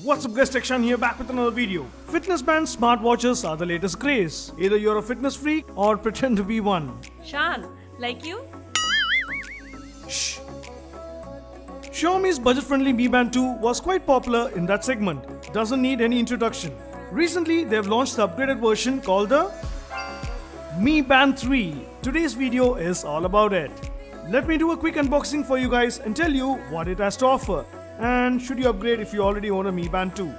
What's up guys, Tekshan here back with another video. Fitness bands, smartwatches are the latest craze. Either you're a fitness freak or pretend to be one. Shan, like you? Shh. Xiaomi's budget-friendly Mi Band 2 was quite popular in that segment. Doesn't need any introduction. Recently, they've launched the upgraded version called the Mi Band 3. Today's video is all about it. Let me do a quick unboxing for you guys and tell you what it has to offer. And should you upgrade if you already own a Mi Band 2.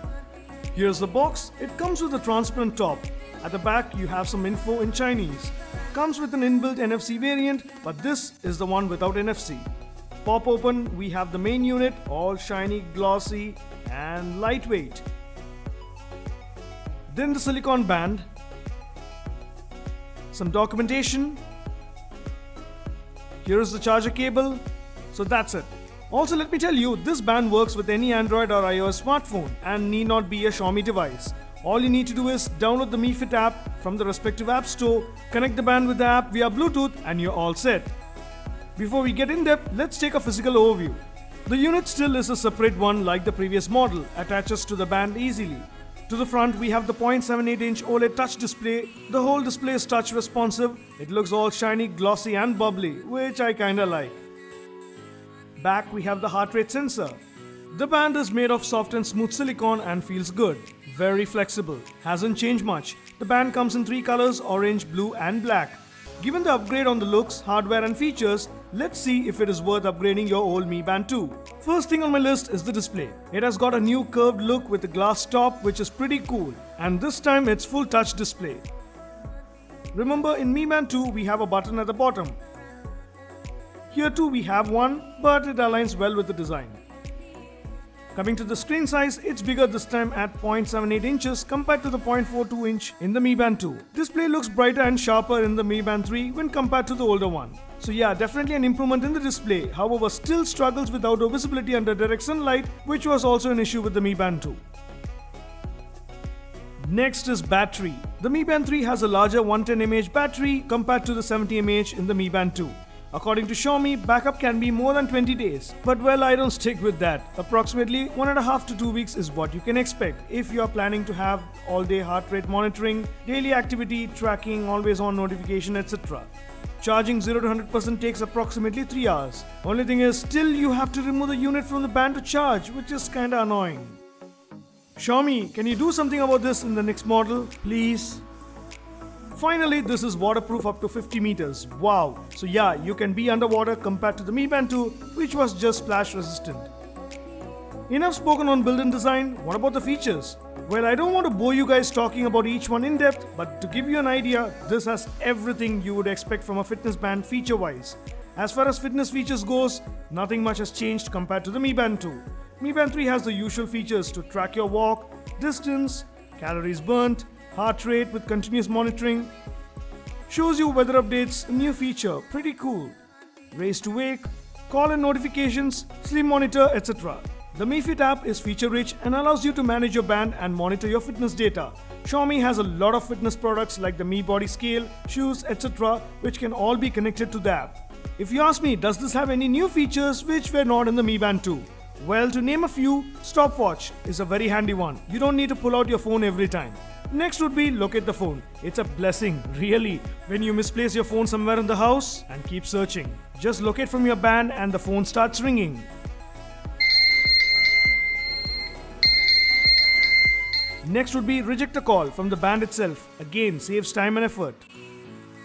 Here's the box. It comes with a transparent top. At the back you have some info in Chinese. Comes with an inbuilt NFC variant, but this is the one without NFC. Pop open, we have the main unit, all shiny, glossy and lightweight. Then the silicone band. Some documentation. Here is the charger cable. So that's it. Also, let me tell you, this band works with any Android or iOS smartphone and need not be a Xiaomi device. All you need to do is download the Mi Fit app from the respective app store, connect the band with the app via Bluetooth and you're all set. Before we get in depth, let's take a physical overview. The unit still is a separate one like the previous model, attaches to the band easily. To the front we have the 0.78-inch OLED touch display. The whole display is touch responsive. It looks all shiny, glossy and bubbly, which I kinda like. Back we have the heart rate sensor. The band is made of soft and smooth silicone and feels good. Very flexible. Hasn't changed much. The band comes in 3 colors: orange, blue and black. Given the upgrade on the looks, hardware and features, let's see if it is worth upgrading your old Mi Band 2. First thing on my list is the display. It has got a new curved look with a glass top which is pretty cool, and this time it's full touch display. Remember, in Mi Band 2 we have a button at the bottom. Here too we have one, but it aligns well with the design. Coming to the screen size, it's bigger this time at 0.78 inches compared to the 0.42 inch in the Mi Band 2. Display looks brighter and sharper in the Mi Band 3 when compared to the older one. So yeah, definitely an improvement in the display, however still struggles with outdoor visibility under direct sunlight, which was also an issue with the Mi Band 2. Next is battery. The Mi Band 3 has a larger 110 mAh battery compared to the 70 mAh in the Mi Band 2. According to Xiaomi, backup can be more than 20 days. But well, I don't stick with that. Approximately 1.5 to 2 weeks is what you can expect if you are planning to have all-day heart rate monitoring, daily activity tracking, always-on notification, etc. Charging 0 to 100% takes approximately 3 hours. Only thing is, still you have to remove the unit from the band to charge, which is kinda annoying. Xiaomi, can you do something about this in the next model, please? Finally, this is waterproof up to 50 meters. Wow! So yeah, you can be underwater compared to the Mi Band 2, which was just splash resistant. Enough spoken on build and design. What about the features? Well, I don't want to bore you guys talking about each one in depth, but to give you an idea, this has everything you would expect from a fitness band feature-wise. As far as fitness features goes, nothing much has changed compared to the Mi Band 2. Mi Band 3 has the usual features to track your walk, distance, calories burnt, heart rate with continuous monitoring, shows you weather updates, a new feature, pretty cool, raise to wake, call and notifications, sleep monitor, etc. The Mi Fit app is feature rich and allows you to manage your band and monitor your fitness data. Xiaomi has a lot of fitness products like the Mi Body Scale, shoes, etc. which can all be connected to the app. If you ask me, does this have any new features which were not in the Mi Band 2? Well, to name a few, stopwatch is a very handy one. You don't need to pull out your phone every time. Next would be locate the phone. It's a blessing, really, when you misplace your phone somewhere in the house and keep searching. Just locate from your band and the phone starts ringing. Next would be reject a call from the band itself. Again, saves time and effort.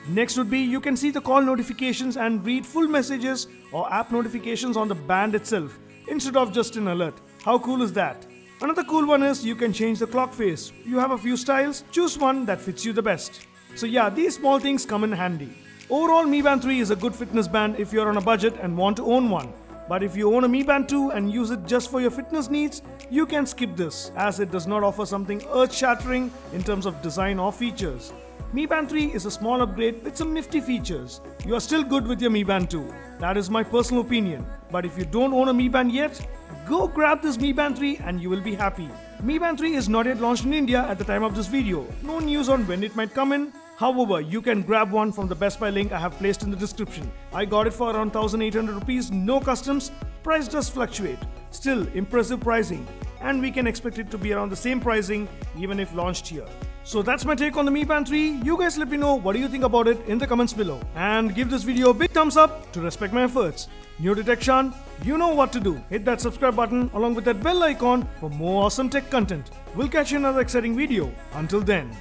Next would be you can see the call notifications and read full messages or app notifications on the band itself instead of just an alert. How cool is that? Another cool one is you can change the clock face. You have a few styles, choose one that fits you the best. So yeah, these small things come in handy. Overall, Mi Band 3 is a good fitness band if you're on a budget and want to own one. But if you own a Mi Band 2 and use it just for your fitness needs, you can skip this as it does not offer something earth-shattering in terms of design or features. Mi Band 3 is a small upgrade with some nifty features. You are still good with your Mi Band 2. That is my personal opinion. But if you don't own a Mi Band yet, go grab this Mi Band 3 and you will be happy. Mi Band 3 is not yet launched in India at the time of this video. No news on when it might come in. However, you can grab one from the Best Buy link I have placed in the description. I got it for around 1800 rupees, no customs. Price does fluctuate. Still, impressive pricing. and we can expect it to be around the same pricing even if launched here. So that's my take on the Mi Band 3. You guys let me know what do you think about it in the comments below. And give this video a big thumbs up to respect my efforts. New to TechShan, you know what to do. Hit that subscribe button along with that bell icon for more awesome tech content. We'll catch you in another exciting video. Until then.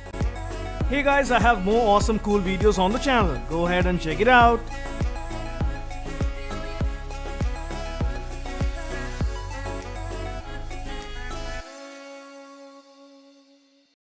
Hey guys, I have more awesome cool videos on the channel. Go ahead and check it out.